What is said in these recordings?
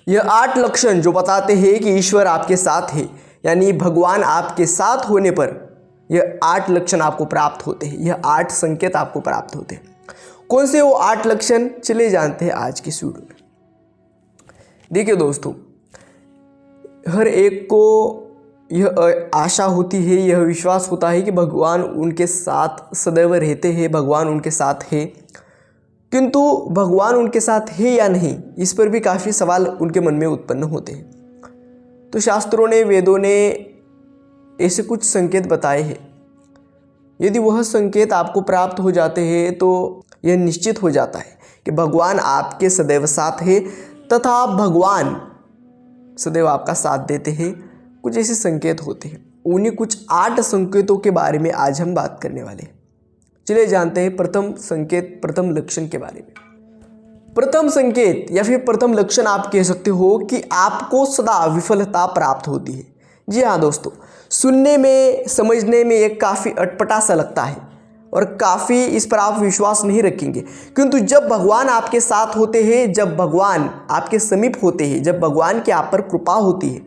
यह 8 लक्षण जो बताते हैं कि ईश्वर आपके साथ है, यानी भगवान आपके साथ होने पर यह 8 लक्षण आपको प्राप्त होते हैं, यह 8 संकेत आपको प्राप्त होते हैं। कौन से वो 8 लक्षण, चलिए जानते हैं आज की वीडियो में। देखिए दोस्तों, हर एक को यह आशा होती है, यह विश्वास होता है कि भगवान उनके साथ सदैव रहते हैं, भगवान उनके साथ है, किंतु भगवान उनके साथ है या नहीं, इस पर भी काफ़ी सवाल उनके मन में उत्पन्न होते हैं। तो शास्त्रों ने, वेदों ने ऐसे कुछ संकेत बताए हैं। यदि वह संकेत आपको प्राप्त हो जाते हैं तो यह निश्चित हो जाता है कि भगवान आपके सदैव साथ है तथा भगवान सदैव आपका साथ देते हैं। कुछ ऐसे संकेत होते हैं, उन्हीं कुछ 8 संकेतों के बारे में आज हम बात करने वाले हैं। चलिए जानते हैं प्रथम संकेत, प्रथम लक्षण के बारे में। प्रथम संकेत या फिर प्रथम लक्षण आप कह सकते हो कि आपको सदा विफलता प्राप्त होती है। जी हाँ दोस्तों, सुनने में, समझने में एक काफ़ी अटपटा सा लगता है और काफ़ी इस पर आप विश्वास नहीं रखेंगे, किंतु जब भगवान आपके साथ होते हैं, जब भगवान आपके समीप होते हैं, जब भगवान की आप पर कृपा होती है,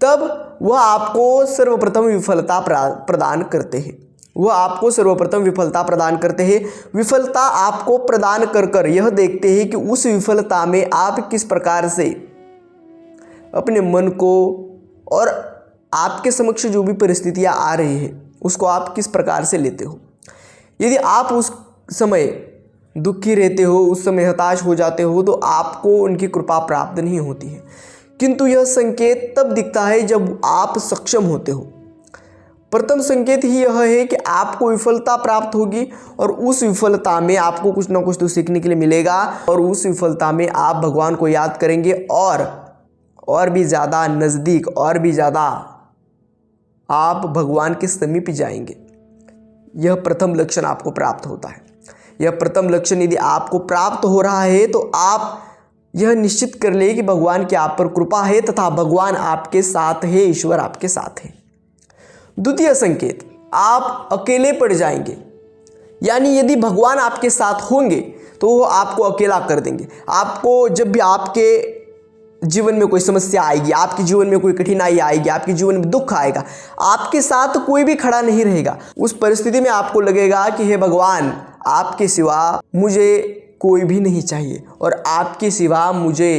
तब वह आपको सर्वप्रथम विफलता प्रदान करते हैं। वह आपको सर्वप्रथम विफलता प्रदान करते हैं। विफलता आपको प्रदान कर कर यह देखते हैं कि उस विफलता में आप किस प्रकार से अपने मन को और आपके समक्ष जो भी परिस्थितियां आ रही है उसको आप किस प्रकार से लेते हो। यदि आप उस समय दुखी रहते हो, उस समय हताश हो जाते हो, तो आपको उनकी कृपा प्राप्त नहीं होती है। किंतु यह संकेत तब दिखता है जब आप सक्षम होते हो। प्रथम संकेत ही यह है कि आपको विफलता प्राप्त होगी और उस विफलता में आपको कुछ ना कुछ तो सीखने के लिए मिलेगा और उस विफलता में आप भगवान को याद करेंगे और भी ज़्यादा नज़दीक, और भी ज़्यादा आप भगवान के समीप जाएंगे। यह प्रथम लक्षण आपको प्राप्त होता है। यह प्रथम लक्षण यदि आपको प्राप्त हो रहा है तो आप यह निश्चित कर ले कि भगवान की आप पर कृपा है तथा भगवान आपके साथ है, ईश्वर आपके साथ है। द्वितीय संकेत, आप अकेले पड़ जाएंगे, यानी यदि भगवान आपके साथ होंगे तो वो आपको अकेला कर देंगे। आपको जब भी आपके जीवन में कोई समस्या आएगी, आपके जीवन में कोई कठिनाई आएगी, आपके जीवन में दुख आएगा, आपके साथ कोई भी खड़ा नहीं रहेगा। उस परिस्थिति में आपको लगेगा कि हे भगवान, आपके सिवा मुझे कोई भी नहीं चाहिए और आपके सिवा मुझे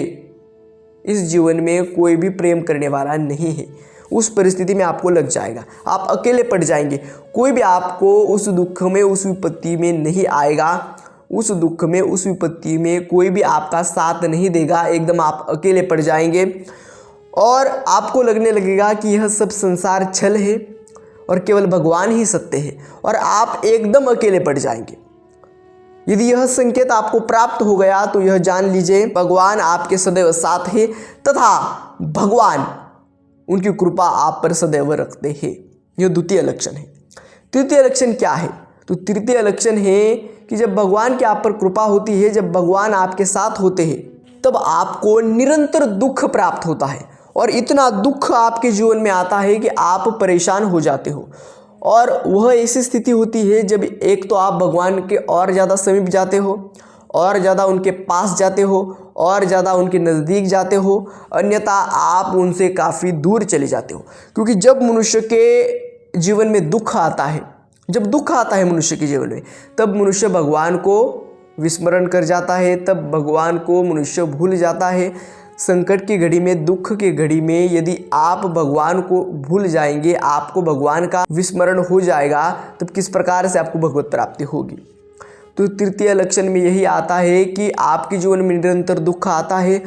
इस जीवन में कोई भी प्रेम करने वाला नहीं है। उस परिस्थिति में आपको लग जाएगा, आप अकेले पड़ जाएंगे। कोई भी आपको उस दुख में, उस विपत्ति में नहीं आएगा, उस दुख में, उस विपत्ति में कोई भी आपका साथ नहीं देगा। एकदम आप अकेले पड़ जाएंगे और आपको लगने लगेगा कि यह सब संसार छल है और केवल भगवान ही सत्य है और आप एकदम अकेले पड़ जाएंगे। यदि यह संकेत आपको प्राप्त हो गया तो यह जान लीजिए भगवान आपके सदैव साथ है तथा भगवान उनकी कृपा आप पर सदैव रखते हैं। यह द्वितीय लक्षण है। तृतीय लक्षण क्या है? तो तृतीय लक्षण है कि जब भगवान की आप पर कृपा होती है, जब भगवान आपके साथ होते हैं, तब आपको निरंतर दुख प्राप्त होता है और इतना दुख आपके जीवन में आता है कि आप परेशान हो जाते हो। और वह ऐसी स्थिति होती है जब एक तो आप भगवान के और ज़्यादा समीप जाते हो, और ज़्यादा उनके पास जाते हो, और ज़्यादा उनके नज़दीक जाते हो, अन्यथा आप उनसे काफ़ी दूर चले जाते हो। क्योंकि जब मनुष्य के जीवन में दुख आता है, जब दुख आता है मनुष्य के जीवन में, तब मनुष्य भगवान को विस्मरण कर जाता है, तब भगवान को मनुष्य भूल जाता है। संकट की घड़ी में, दुख की घड़ी में यदि आप भगवान को भूल जाएंगे, आपको भगवान का विस्मरण हो जाएगा, तब किस प्रकार से आपको भगवत प्राप्ति होगी। तो तृतीय लक्षण में यही आता है कि आपके जीवन में निरंतर दुख आता है।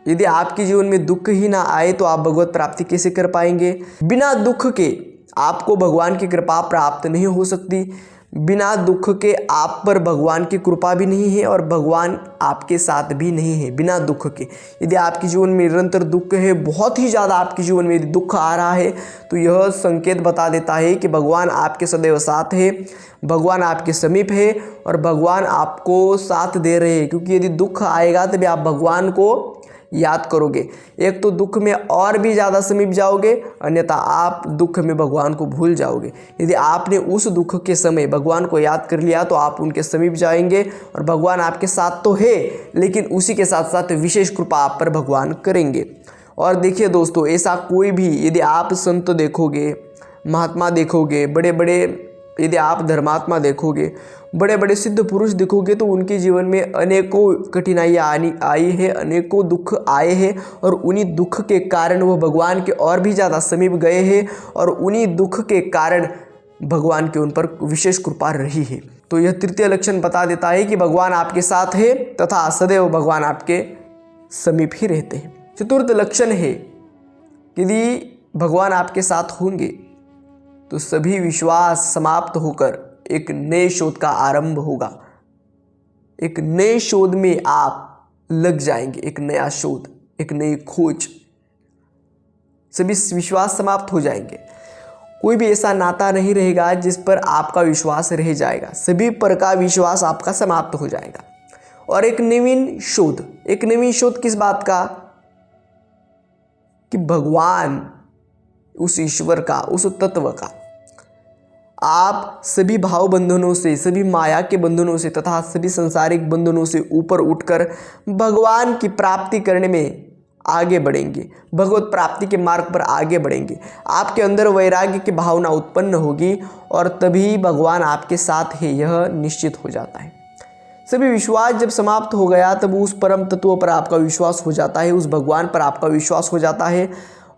यदि आपके जीवन में दुख ही ना आए तो आप भगवत प्राप्ति कैसे कर पाएंगे? बिना दुख के आपको भगवान की कृपा प्राप्त नहीं हो सकती। बिना दुख के आप पर भगवान की कृपा भी नहीं है और भगवान आपके साथ भी नहीं है। बिना दुख के यदि आपके जीवन में निरंतर दुख है, बहुत ही ज़्यादा आपके जीवन में यदि दुख आ रहा है, तो यह संकेत बता देता है कि भगवान आपके सदैव साथ है, भगवान आपके समीप है और भगवान आपको साथ दे रहे हैं। क्योंकि यदि दुख आएगा तभी आप भगवान को याद करोगे, एक तो दुख में और भी ज़्यादा समीप जाओगे, अन्यथा आप दुख में भगवान को भूल जाओगे। यदि आपने उस दुख के समय भगवान को याद कर लिया तो आप उनके समीप जाएंगे और भगवान आपके साथ तो है, लेकिन उसी के साथ साथ विशेष कृपा आप पर भगवान करेंगे। और देखिए दोस्तों, ऐसा कोई भी, यदि आप संत देखोगे, महात्मा देखोगे, बड़े बड़े, यदि आप धर्मात्मा देखोगे, बड़े बड़े सिद्ध पुरुष देखोगे, तो उनके जीवन में अनेकों कठिनाइयाँ आई है, अनेकों दुख आए हैं, और उन्हीं दुख के कारण वह भगवान के और भी ज़्यादा समीप गए हैं, और उन्हीं दुख के कारण भगवान की उन पर विशेष कृपा रही है। तो यह तृतीय लक्षण बता देता है कि भगवान आपके साथ है तथा सदैव भगवान आपके समीप ही रहते हैं। चतुर्थ लक्षण है, यदि भगवान आपके साथ होंगे तो सभी विश्वास समाप्त होकर एक नए शोध का आरंभ होगा। एक नए शोध में आप लग जाएंगे, एक नया शोध, एक नई खोज। सभी विश्वास समाप्त हो जाएंगे। कोई भी ऐसा नाता नहीं रहेगा जिस पर आपका विश्वास रह जाएगा। सभी पर का विश्वास आपका समाप्त हो जाएगा। और एक नवीन शोध, एक नवीन शोध किस बात का? कि भगवान, उस ईश्वर का, उस तत्व का। आप सभी भाव बंधनों से, सभी माया के बंधनों से तथा सभी सांसारिक बंधनों से ऊपर उठकर भगवान की प्राप्ति करने में आगे बढ़ेंगे, भगवत प्राप्ति के मार्ग पर आगे बढ़ेंगे। आपके अंदर वैराग्य की भावना उत्पन्न होगी और तभी भगवान आपके साथ है, यह निश्चित हो जाता है। सभी विश्वास जब समाप्त हो गया तब उस परम तत्व पर आपका विश्वास हो जाता है, उस भगवान पर आपका विश्वास हो जाता है,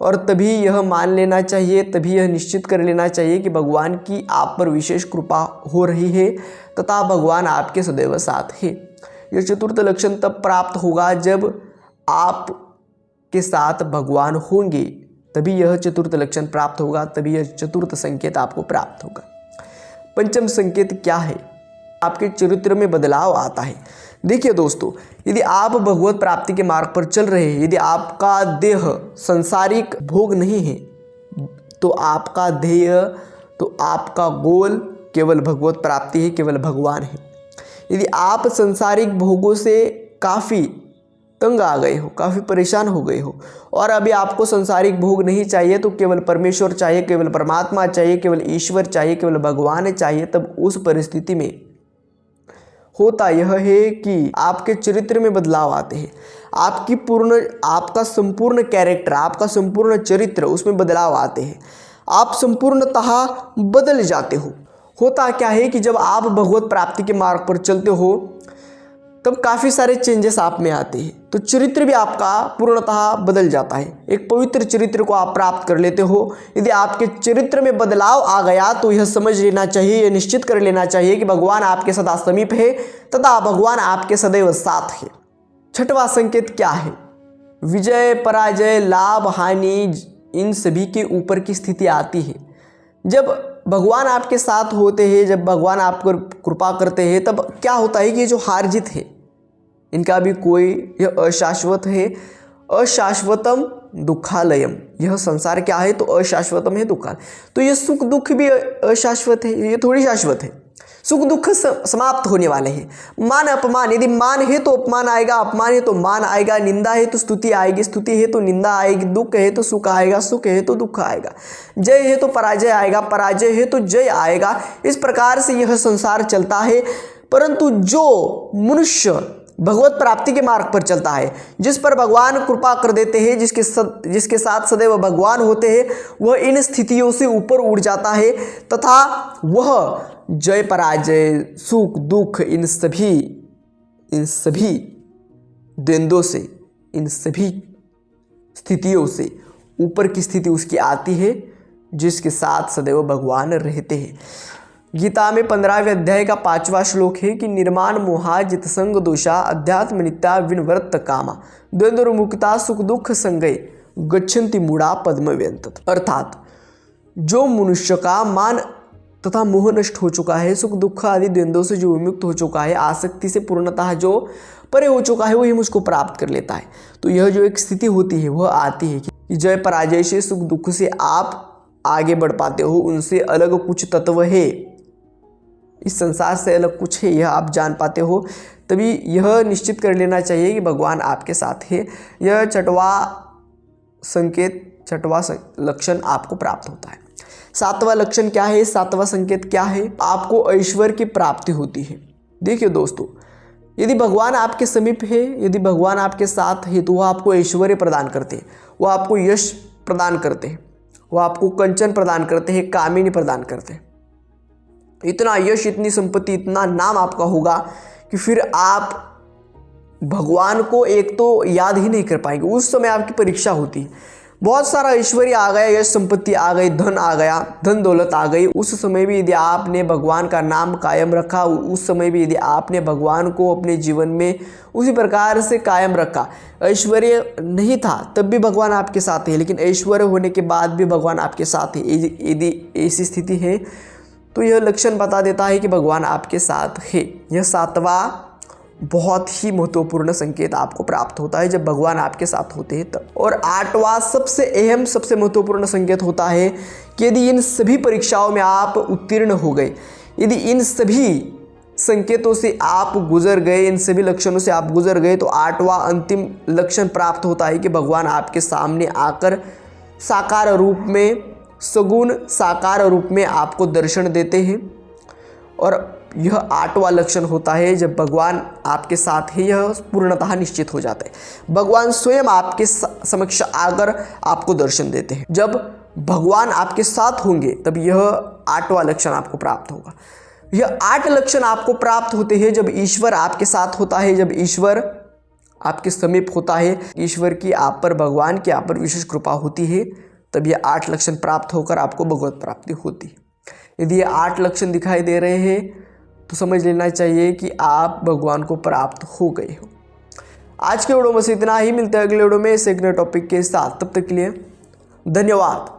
और तभी यह मान लेना चाहिए, तभी यह निश्चित कर लेना चाहिए कि भगवान की आप पर विशेष कृपा हो रही है तथा भगवान आपके सदैव साथ है। यह चतुर्थ लक्षण तब प्राप्त होगा जब आप के साथ भगवान होंगे, तभी यह चतुर्थ लक्षण प्राप्त होगा, तभी यह चतुर्थ संकेत आपको प्राप्त होगा। पंचम संकेत क्या है? आपके चरित्र में बदलाव आता है। देखिए दोस्तों, यदि आप भगवत प्राप्ति के मार्ग पर चल रहे हैं, यदि आपका देह सांसारिक भोग नहीं है, तो आपका ध्येय, तो आपका गोल केवल भगवत प्राप्ति है, केवल भगवान है। यदि आप सांसारिक भोगों से काफ़ी तंग आ गए हो, काफ़ी परेशान हो गए हो, और अभी आपको सांसारिक भोग नहीं चाहिए, तो केवल परमेश्वर चाहिए, केवल परमात्मा चाहिए, केवल ईश्वर चाहिए, केवल भगवान चाहिए, तब उस परिस्थिति में होता यह है कि आपके चरित्र में बदलाव आते हैं। आपका संपूर्ण कैरेक्टर, आपका संपूर्ण चरित्र, उसमें बदलाव आते हैं। आप संपूर्णतः बदल जाते हो। होता क्या है कि जब आप भगवत प्राप्ति के मार्ग पर चलते हो तब काफ़ी सारे चेंजेस आप में आते हैं, तो चरित्र भी आपका पूर्णतः बदल जाता है। एक पवित्र चरित्र को आप प्राप्त कर लेते हो। यदि आपके चरित्र में बदलाव आ गया तो यह समझ लेना चाहिए, यह निश्चित कर लेना चाहिए कि भगवान आपके सदा समीप है तथा भगवान आपके सदैव साथ है। छठवां संकेत क्या है? विजय, पराजय, लाभ, हानि, इन सभी के ऊपर की स्थिति आती है। जब भगवान आपके साथ होते हैं, जब भगवान आप पर कृपा करते हैं, तब क्या होता है कि ये जो हार जीत है, इनका भी कोई, यह अशाश्वत है। अशाश्वतम दुखालयम, यह संसार क्या है? तो अशाश्वतम है, दुखालय। तो यह सुख दुख भी अशाश्वत है, ये थोड़ी शाश्वत है। सुख दुख समाप्त होने वाले हैं। मान अपमान, यदि मान है तो अपमान आएगा, अपमान है तो मान आएगा, निंदा है तो स्तुति आएगी, स्तुति है तो निंदा आएगी, दुख है तो सुख आएगा, सुख है तो दुख आएगा, जय है तो पराजय आएगा, पराजय है तो जय आएगा। इस प्रकार से यह संसार चलता है। परंतु जो मनुष्य भगवत प्राप्ति के मार्ग पर चलता है, जिस पर भगवान कृपा कर देते हैं, जिसके साथ सदैव भगवान होते हैं, वह इन स्थितियों से ऊपर उठ जाता है तथा वह जय पराजय, सुख दुख, इन सभी द्वंद्वों से, इन सभी स्थितियों से ऊपर की स्थिति उसकी आती है, जिसके साथ सदैव भगवान रहते हैं। गीता में 15वें अध्याय का 5वां श्लोक है कि निर्माण मोहा जितसंग दोषा अध्यात्म नित्या विनवर्त कामा द्वंद्व मुक्ता सुख दुख संगय गच्छन्ति मूढ़ा पद्म व्यंतत। अर्थात जो मनुष्य का मान तथा मोह नष्ट हो चुका है, सुख दुख आदि द्वंद्वों से जो विमुक्त हो चुका है, आसक्ति से पूर्णतः जो परे हो चुका है, वही मुझको प्राप्त कर लेता है। तो यह जो एक स्थिति होती है वह आती है कि जय पराजय से, सुख दुख से आप आगे बढ़ पाते हो। उनसे अलग कुछ तत्व है, इस संसार से अलग कुछ है, यह आप जान पाते हो। तभी यह निश्चित कर लेना चाहिए कि भगवान आपके साथ है। यह छठवां लक्षण आपको प्राप्त होता है। सातवां लक्षण क्या है, सातवां संकेत क्या है? आपको ऐश्वर्य की प्राप्ति होती है। देखिए दोस्तों, यदि भगवान आपके समीप है, यदि भगवान आपके साथ है, तो वह आपको ऐश्वर्य प्रदान करते हैं, वह आपको यश प्रदान करते हैं, वह आपको कंचन प्रदान करते हैं, कामिनी प्रदान करते हैं। इतना यश, इतनी संपत्ति, इतना नाम आपका होगा कि फिर आप भगवान को एक तो याद ही नहीं कर पाएंगे। उस समय आपकी परीक्षा होती है। बहुत सारा ऐश्वर्य आ गया, यश संपत्ति आ गई, धन आ गया, धन दौलत आ गई, उस समय भी यदि आपने भगवान का नाम कायम रखा, उस समय भी यदि आपने भगवान को अपने जीवन में उसी प्रकार से कायम रखा, ऐश्वर्य नहीं था तब भी भगवान आपके साथ है, लेकिन ऐश्वर्य होने के बाद भी भगवान आपके साथ है, यदि ऐसी स्थिति है तो यह लक्षण बता देता है कि भगवान आपके साथ है। यह सातवां बहुत ही महत्वपूर्ण संकेत आपको प्राप्त होता है जब भगवान आपके साथ होते हैं तब। और आठवां सबसे अहम, सबसे महत्वपूर्ण संकेत होता है कि यदि इन सभी परीक्षाओं में आप उत्तीर्ण हो गए, यदि इन सभी संकेतों से आप गुजर गए, इन सभी लक्षणों से आप गुजर गए, तो आठवां अंतिम लक्षण प्राप्त होता है कि भगवान आपके सामने आकर साकार रूप में, सगुण साकार रूप में आपको दर्शन देते हैं। और यह आठवां लक्षण होता है जब भगवान आपके साथ है, यह पूर्णतः निश्चित हो जाता है। भगवान स्वयं आपके समक्ष आकर आपको दर्शन देते हैं। जब भगवान आपके साथ होंगे तब यह आठवां लक्षण आपको प्राप्त होगा। यह 8 लक्षण आपको प्राप्त होते हैं जब ईश्वर आपके साथ होता है, जब ईश्वर आपके समीप होता है, ईश्वर की आप पर, भगवान की आप पर विशेष कृपा होती है, तब यह 8 लक्षण प्राप्त होकर आपको भगवत प्राप्ति होती है। यदि ये 8 लक्षण दिखाई दे रहे हैं तो समझ लेना चाहिए कि आप भगवान को प्राप्त हो गए हो। आज के वीडियो में से इतना ही। मिलते हैं अगले वीडियो में एक नए टॉपिक के साथ। तब तक के लिए धन्यवाद।